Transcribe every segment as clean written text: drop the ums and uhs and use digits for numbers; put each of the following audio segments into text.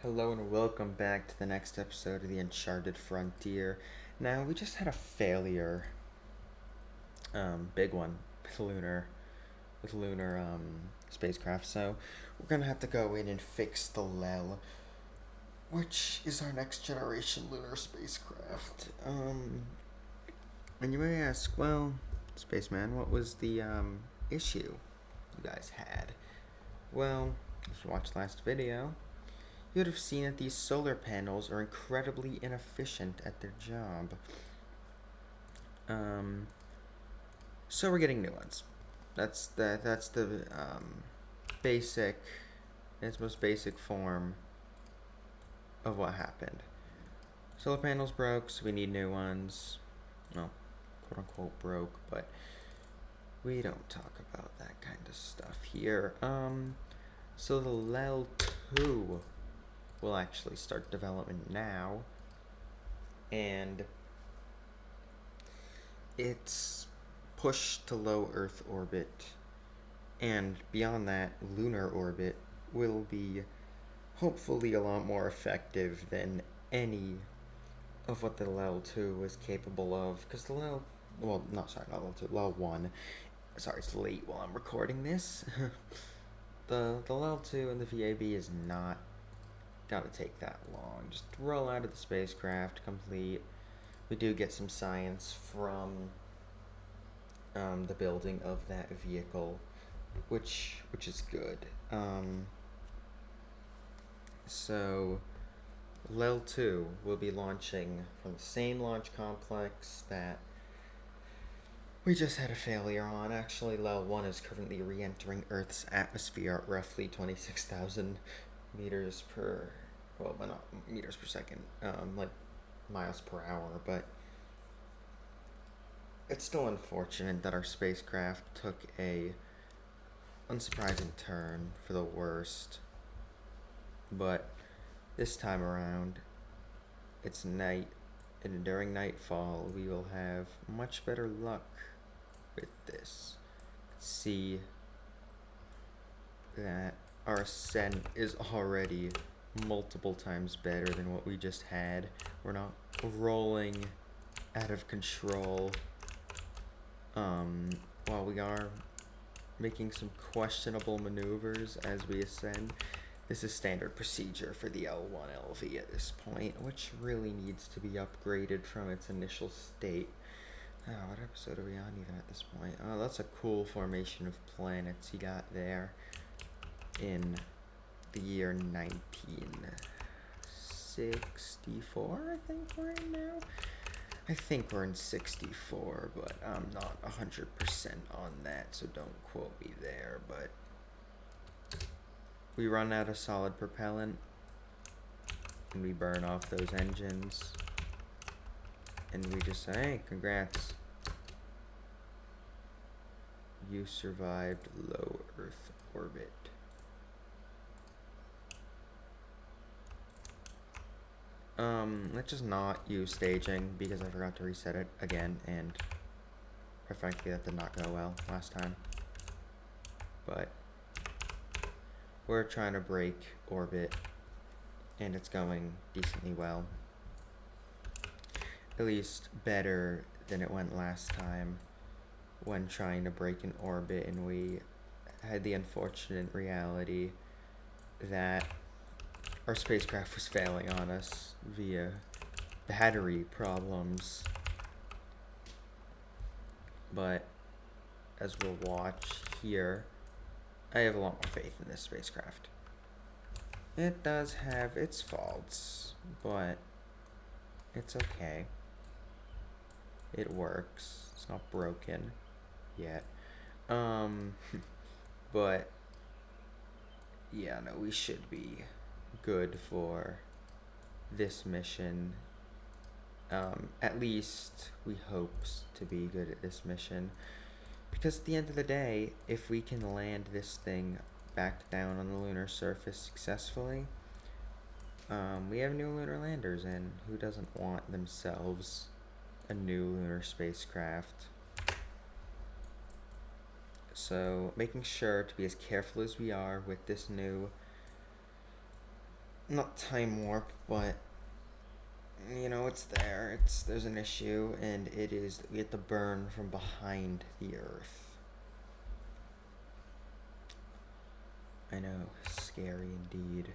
Hello and welcome back to the next episode of the Uncharted Frontier. Now, we just had a failure, big one, with lunar spacecraft, so we're gonna have to go in and fix the LEL, which is our next generation lunar spacecraft. And you may ask, well, Spaceman, what was the issue you guys had? Well, if you watched last video, you would have seen that these solar panels are incredibly inefficient at their job. So we're getting new ones. That's the basic, in its most basic form of what happened. Solar panels broke, so we need new ones. Well, quote unquote broke, but we don't talk about that kind of stuff here. So the LEL 2 will actually start development now, and it's pushed to low Earth orbit, and beyond that, lunar orbit will be hopefully a lot more effective than any of what the LEL 2 was capable of, because the LEL, well, not LEL 2, LEL 1, sorry, it's late while I'm recording this. the LEL 2 and the VAB is not gotta take that long. Just roll out of the spacecraft, complete. We do get some science from the building of that vehicle, which is good. So LEL 2 will be launching from the same launch complex that we just had a failure on. Actually, LEL 1 is currently re-entering Earth's atmosphere at roughly 26,000 meters per, well, not meters per second, like miles per hour, but it's still unfortunate that our spacecraft took a unsurprising turn for the worst. But this time around, it's night, and during nightfall, we will have much better luck with this. See that our ascent is already multiple times better than what we just had. We're not rolling out of control, while we are making some questionable maneuvers as we ascend. This is standard procedure for the L1 LV at this point, which really needs to be upgraded from its initial state. What episode are we on even at this point? Oh, that's a cool formation of planets you got there in the year 1964, I think we're in now. I think we're in 64, but I'm not 100% on that, so don't quote me there. But we run out of solid propellant, and we burn off those engines, and we just say, hey, congrats. You survived low Earth orbit. Let's just not use staging because I forgot to reset it again, and quite frankly that did not go well last time. But we're trying to break orbit, and it's going decently well. At least better than it went last time when trying to break an orbit, and we had the unfortunate reality that our spacecraft was failing on us via battery problems. But as we'll watch here, I have a lot more faith in this spacecraft. It does have its faults, but it's okay. It works. It's not broken yet. But yeah, no, we should be good for this mission. At least we hope to be good at this mission, because at the end of the day, if we can land this thing back down on the lunar surface successfully, we have new lunar landers, and who doesn't want themselves a new lunar spacecraft? So making sure to be as careful as we are with this new not time warp, but you know, it's there. There's an issue, and it is that we have to burn from behind the Earth. I know, scary indeed.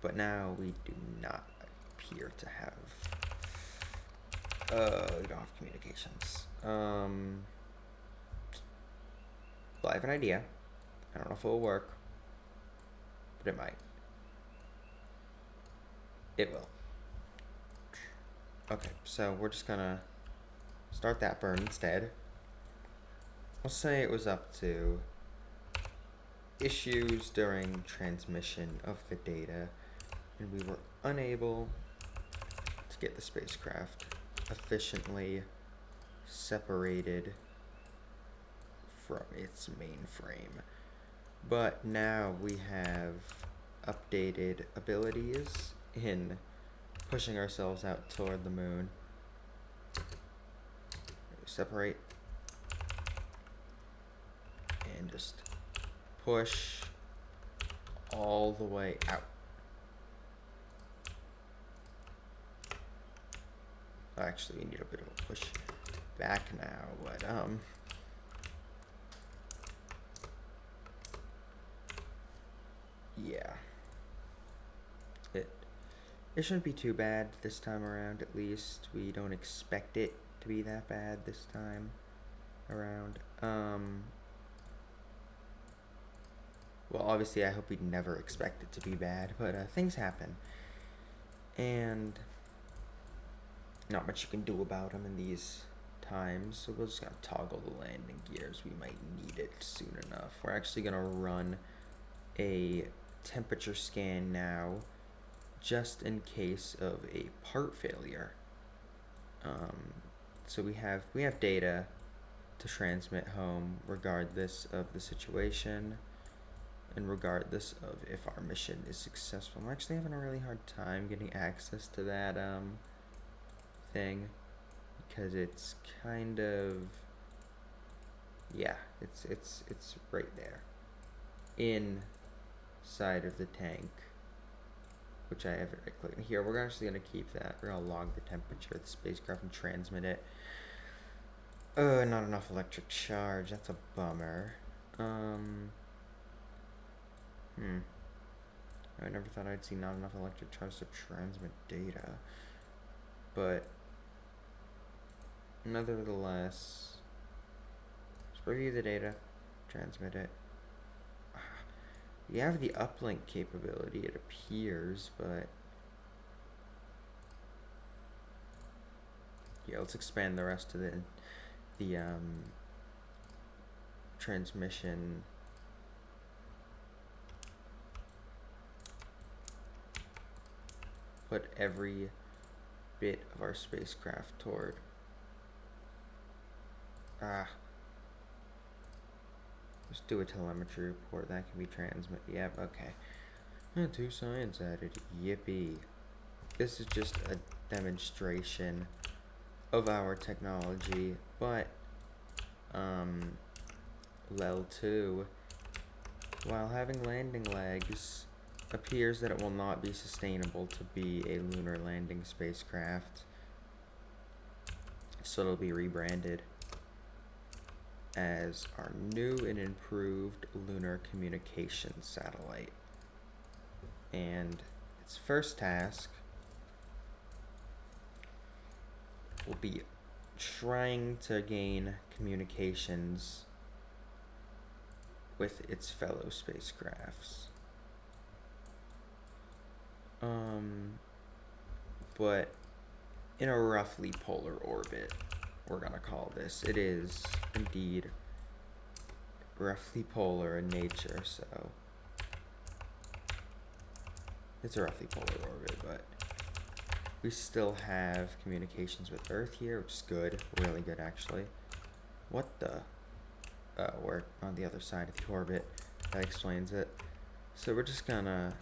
But now we do not appear to have. We don't have communications. Well, I have an idea. I don't know if it will work, but it might. It will. Okay, so we're just gonna start that burn instead. I'll say it was up to issues during transmission of the data, and we were unable to get the spacecraft efficiently separated from its mainframe. But now we have updated abilities in pushing ourselves out toward the moon. Separate and just push all the way out. Actually, we need a bit of a push back now, but yeah. It shouldn't be too bad this time around, at least. We don't expect it to be that bad this time around. Well, obviously, I hope we'd never expect it to be bad, but things happen. And not much you can do about them in these times, so we're just gonna toggle the landing gears. We might need it soon enough. We're actually gonna run a temperature scan now, just in case of a part failure. So we have data to transmit home regardless of the situation and regardless of if our mission is successful. I'm actually having a really hard time getting access to that thing because it's kind of, yeah, it's right there inside of the tank, which I have it right click here. We're actually gonna keep that. We're gonna log the temperature of the spacecraft and transmit it. Not enough electric charge. That's a bummer. I never thought I'd see not enough electric charge to transmit data, but nevertheless, just review the data, transmit it. We have the uplink capability, it appears, but yeah, let's expand the rest of the transmission. Put every bit of our spacecraft toward just do a telemetry report that can be transmitted. Yep, okay. 2 science added. Yippee. This is just a demonstration of our technology, but Lel 2, while having landing legs, appears that it will not be sustainable to be a lunar landing spacecraft, so it'll be rebranded as our new and improved lunar communications satellite. And its first task will be trying to gain communications with its fellow spacecrafts. But in a roughly polar orbit, we're gonna call this. It is indeed roughly polar in nature, so it's a roughly polar orbit, but we still have communications with Earth here, which is good, really good actually. What the? We're on the other side of the orbit. That explains it. So we're just gonna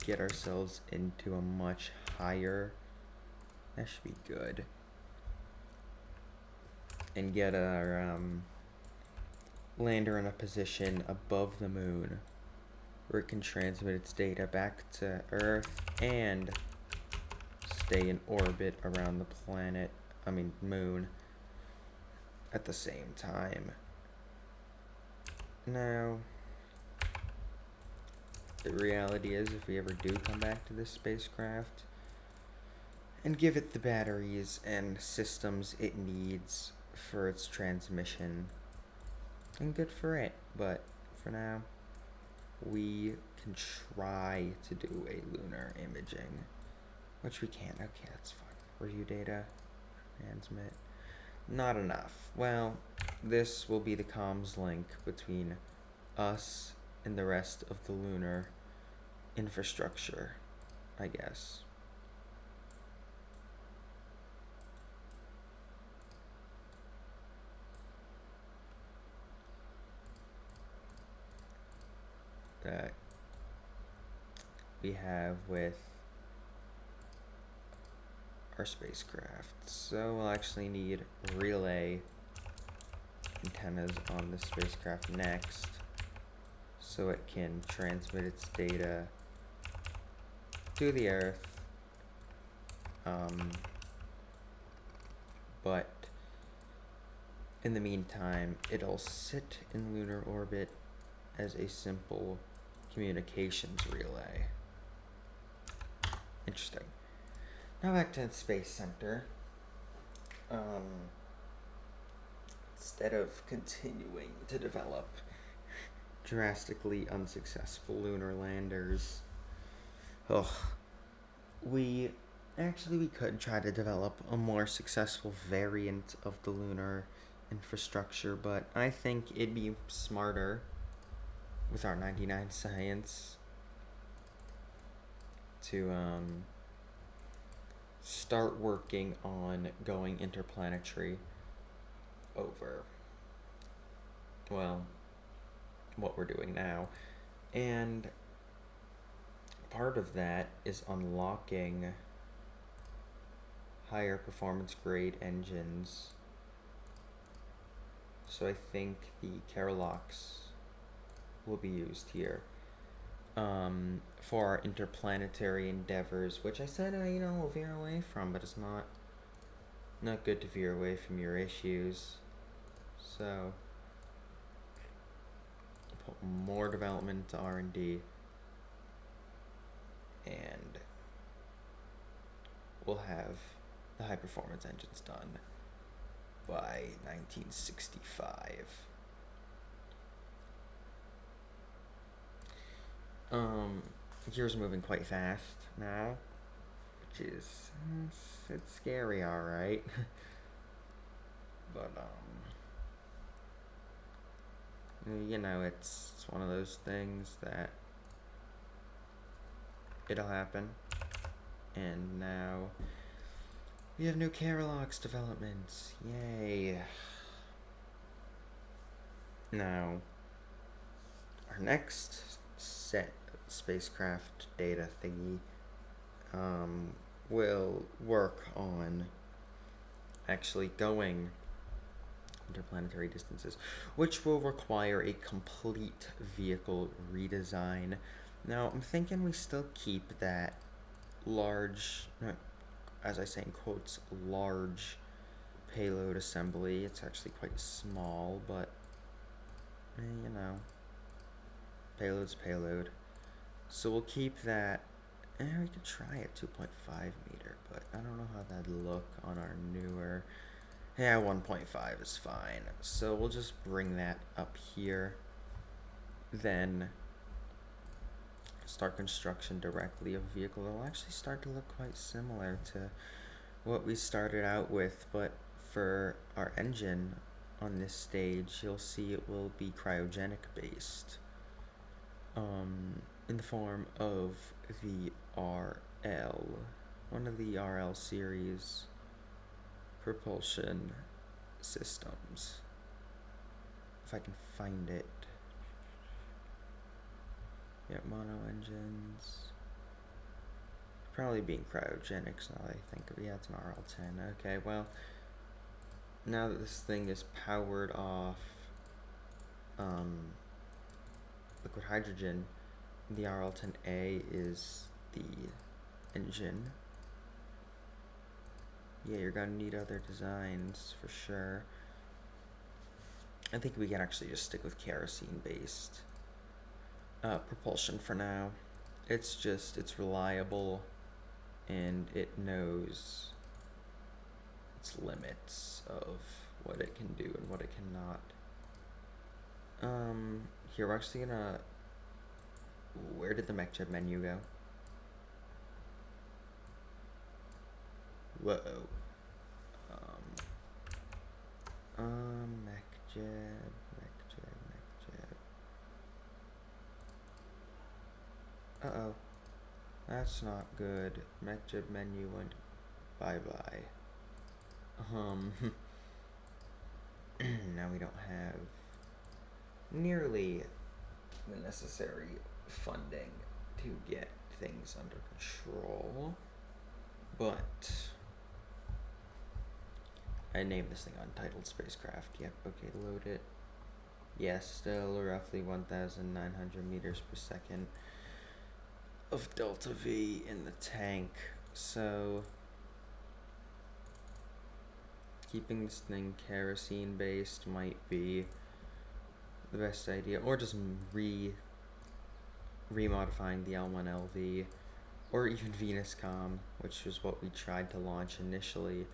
get ourselves into a much higher, that should be good, and get our lander in a position above the moon where it can transmit its data back to Earth and stay in orbit around the moon at the same time. Now, the reality is, if we ever do come back to this spacecraft and give it the batteries and systems it needs for its transmission, then good for it. But for now, we can try to do a lunar imaging, which we can't. Okay, that's fine. Review data, transmit. Not enough. Well, this will be the comms link between us and the rest of the lunar infrastructure, I guess. That we have with our spacecraft. So we'll actually need relay antennas on the spacecraft next, so it can transmit its data to the Earth. But in the meantime, it'll sit in lunar orbit as a simple communications relay. Interesting. Now back to the Space Center. Instead of continuing to develop drastically unsuccessful lunar landers, we could try to develop a more successful variant of the lunar infrastructure, but I think it'd be smarter with our 99 science to start working on going interplanetary over, well, what we're doing now. And part of that is unlocking higher performance grade engines. So I think the Parallax will be used here for our interplanetary endeavors, which I said we'll veer away from, but it's not good to veer away from your issues. So put more development to R&D, and we'll have the high performance engines done by 1965. Years moving quite fast now, which is it's scary, all right. But it's one of those things that it'll happen. And now we have new Parallax developments. Yay. Now, our next set spacecraft data thingy will work on actually going interplanetary distances, which will require a complete vehicle redesign. Now, I'm thinking we still keep that large, as I say in quotes, large payload assembly. It's actually quite small, but payload's payload. So we'll keep that. We could try at 2.5 meter, but I don't know how that'd look on our newer. 1.5 is fine. So we'll just bring that up here. Then start construction directly of a vehicle. It'll actually start to look quite similar to what we started out with, but for our engine on this stage, you'll see it will be cryogenic based. In the form of the RL, one of the RL series propulsion systems. If I can find it. Mono engines. Probably being cryogenics now that I think of it. It's an RL-10. Okay, well, now that this thing is powered off liquid hydrogen, the RL10A is the engine. Yeah, you're gonna need other designs for sure. I think we can actually just stick with kerosene-based propulsion for now. It's reliable, and it knows its limits of what it can do and what it cannot. Here, we're actually gonna... Where did the MechJeb menu go? Whoa. MechJeb. Uh-oh. That's not good. MechJeb menu went bye-bye. Now we don't have nearly the necessary funding to get things under control. But I named this thing Untitled Spacecraft. Yep, okay, load it. Yes, still roughly 1,900 meters per second of delta V in the tank. So keeping this thing kerosene based might be the best idea, or just remodifying the L1LV, or even Venuscom, which was what we tried to launch initially.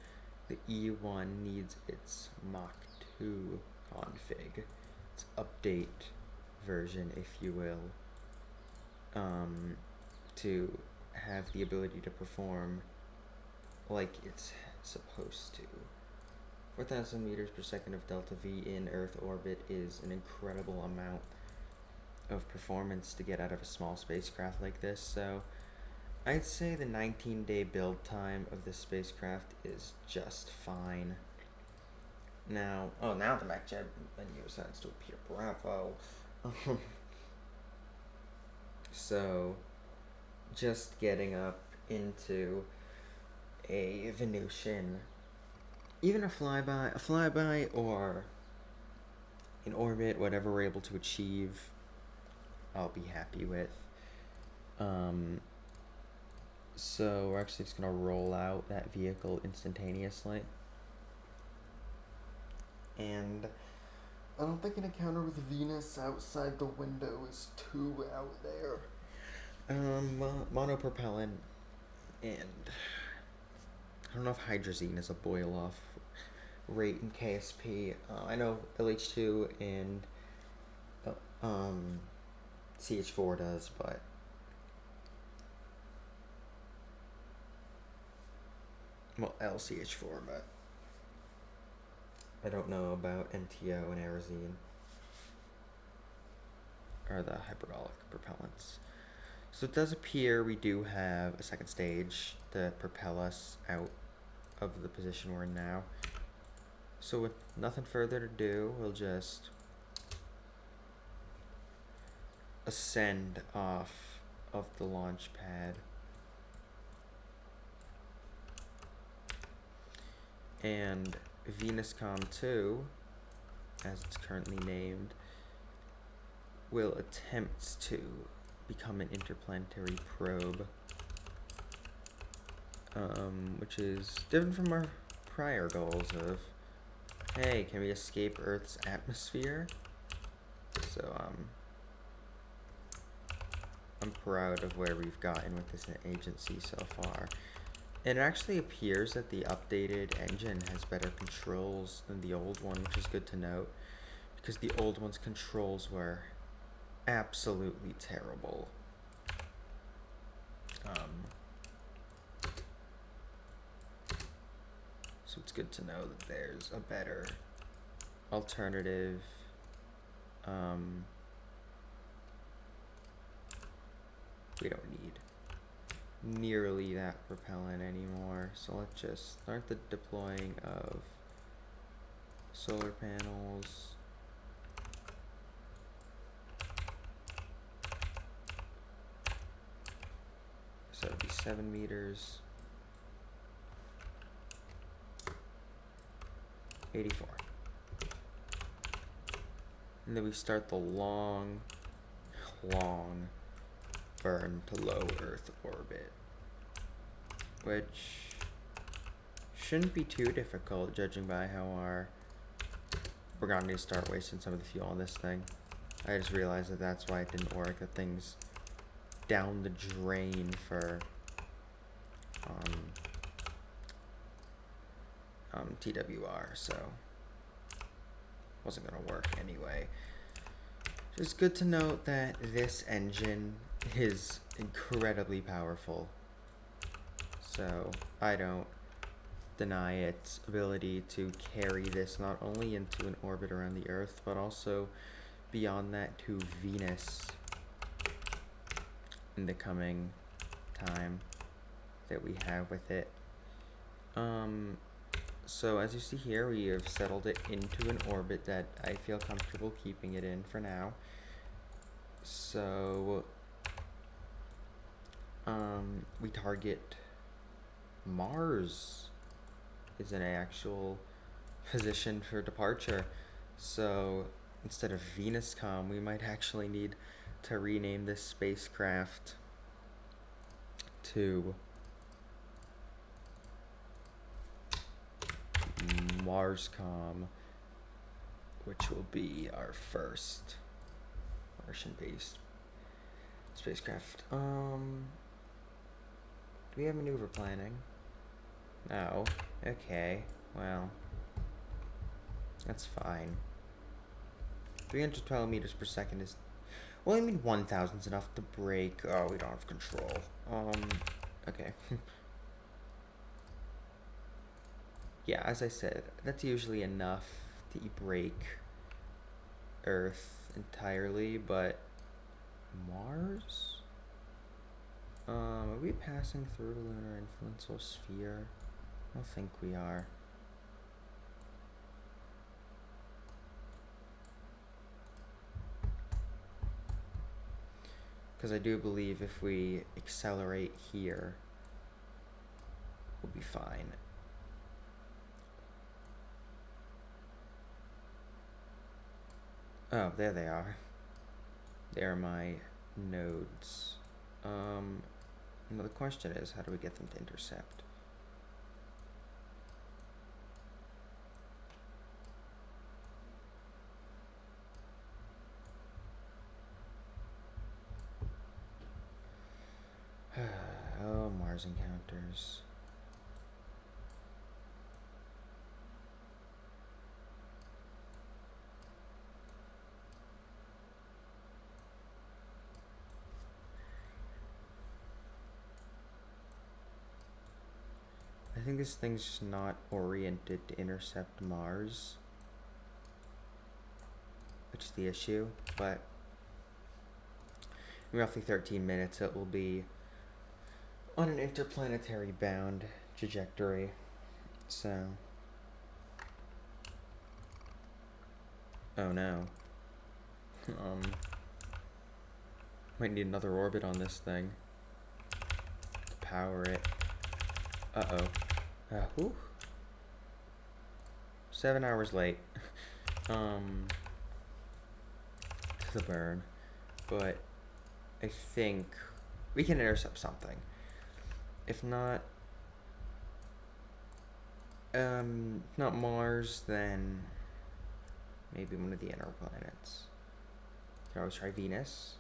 The E1 needs its Mach 2 config, its update version, if you will, to have the ability to perform like it's supposed to. 4,000 meters per second of delta V in Earth orbit is an incredible amount of performance to get out of a small spacecraft like this, so I'd say the 19-day build time of this spacecraft is just fine. Now the MechJeb menu decides to appear. Bravo. So, just getting up into a Venusian, even a flyby or in orbit, whatever we're able to achieve, I'll be happy with. So we're actually just gonna roll out that vehicle instantaneously. And I don't think an encounter with Venus outside the window is too out there. Monopropellant, and I don't know if hydrazine is a boil-off rate in KSP. I know LH2 and CH4 does, but LCH4, but I don't know about NTO and Aerozine, or the hyperbolic propellants. So it does appear we do have a second stage to propel us out of the position we're in now. So with nothing further to do, we'll just ascend off of the launch pad. And Venuscom 2, as it's currently named, will attempt to become an interplanetary probe, which is different from our prior goals of, hey, can we escape Earth's atmosphere? So I'm proud of where we've gotten with this agency so far. It actually appears that the updated engine has better controls than the old one, which is good to note, because the old one's controls were absolutely terrible. So it's good to know that there's a better alternative. We don't need nearly that propellant anymore, so let's just start the deploying of solar panels. So it'd be 7 meters. 84. And then we start the long burn to low Earth orbit, which shouldn't be too difficult judging by how we're gonna need to start wasting some of the fuel on this thing. I just realized that that's why it didn't work. That thing's down the drain for TWR, so wasn't gonna work anyway. It's good to note that this engine is incredibly powerful, so I don't deny its ability to carry this not only into an orbit around the Earth, but also beyond that to Venus in the coming time that we have with it. So as you see here, we have settled it into an orbit that I feel comfortable keeping it in for now. So we target Mars is an actual position for departure. So instead of Venuscom, we might actually need to rename this spacecraft to Marscom, which will be our first Martian-based spacecraft. Do we have maneuver planning? No. Okay. Well, that's fine. 312 meters per second is... Well, I mean 1,000 is enough to brake. Oh, we don't have control. Okay. Yeah, as I said, that's usually enough to brake Earth entirely, but Mars? Are we passing through the lunar influence or sphere? I don't think we are. Because I do believe if we accelerate here, we'll be fine. Oh, there they are. They're my nodes. Now the question is, how do we get them to intercept? Oh, Mars encounters. I think this thing's just not oriented to intercept Mars, which is the issue, but in roughly 13 minutes it will be on an interplanetary bound trajectory, so... Oh no. Might need another orbit on this thing to power it. Uh-oh. Whew. 7 hours late. To the burn. But I think we can intercept something. If not Mars, then maybe one of the inner planets. Can always try Venus.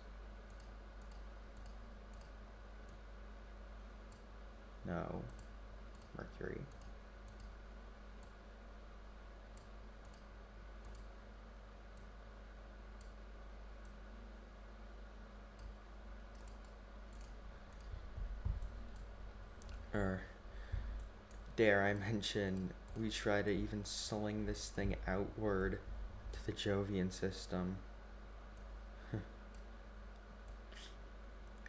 No. Mercury. Or dare I mention, we try to even sling this thing outward to the Jovian system.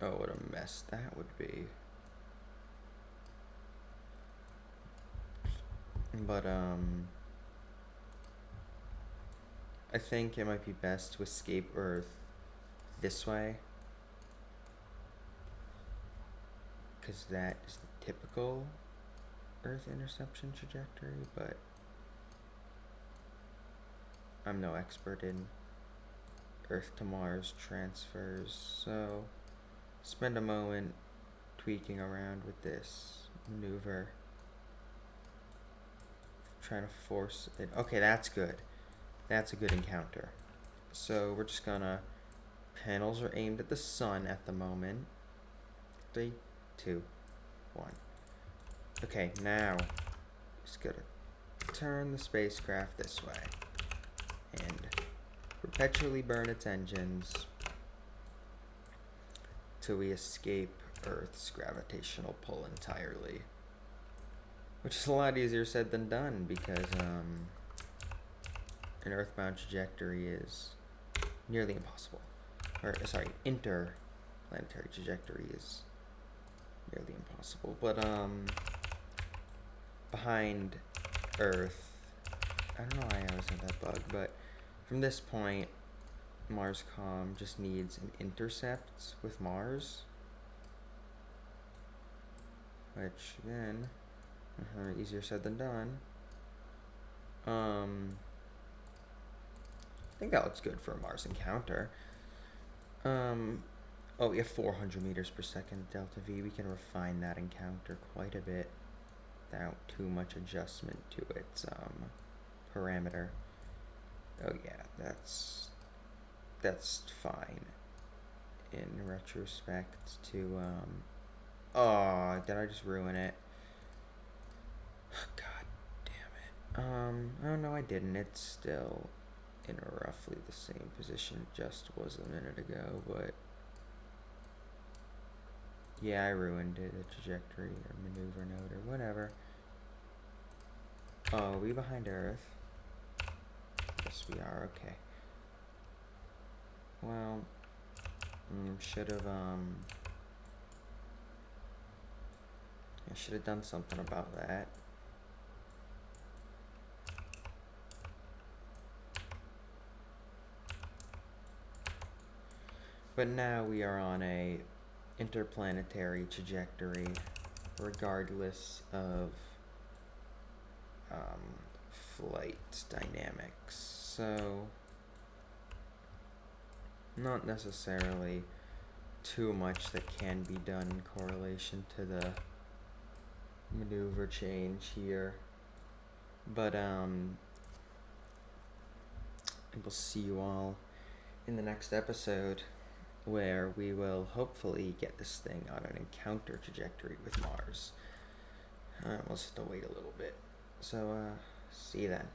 Oh, what a mess that would be. But, I think it might be best to escape Earth this way, because that is the typical Earth interception trajectory, but I'm no expert in Earth to Mars transfers, so spend a moment tweaking around with this maneuver. Trying to force it. Okay, that's good. That's a good encounter. So we're just gonna, panels are aimed at the sun at the moment. 3, 2, 1. Okay, now just gotta turn the spacecraft this way and perpetually burn its engines till we escape Earth's gravitational pull entirely. Which is a lot easier said than done, because an earthbound trajectory is nearly impossible. Or, sorry, interplanetary trajectory is nearly impossible. But, behind Earth, I don't know why I always have that bug, but from this point, MarsCom just needs an intercept with Mars. Which, again, easier said than done. I think that looks good for a Mars encounter. Oh, we have 400 meters per second delta V. We can refine that encounter quite a bit without too much adjustment to its parameter. Oh yeah, that's fine in retrospect to oh, did I just ruin it? God damn it. Oh no, I didn't. It's still in roughly the same position it just was a minute ago, but yeah, I ruined it. A trajectory or maneuver node or whatever. Oh, are we behind Earth? Yes, we are. Okay. Well, should have I should have done something about that. But now we are on a interplanetary trajectory, regardless of flight dynamics. So, not necessarily too much that can be done in correlation to the maneuver change here. But I will see you all in the next episode, where we will hopefully get this thing on an encounter trajectory with Mars. We'll just have to wait a little bit. So, see you then.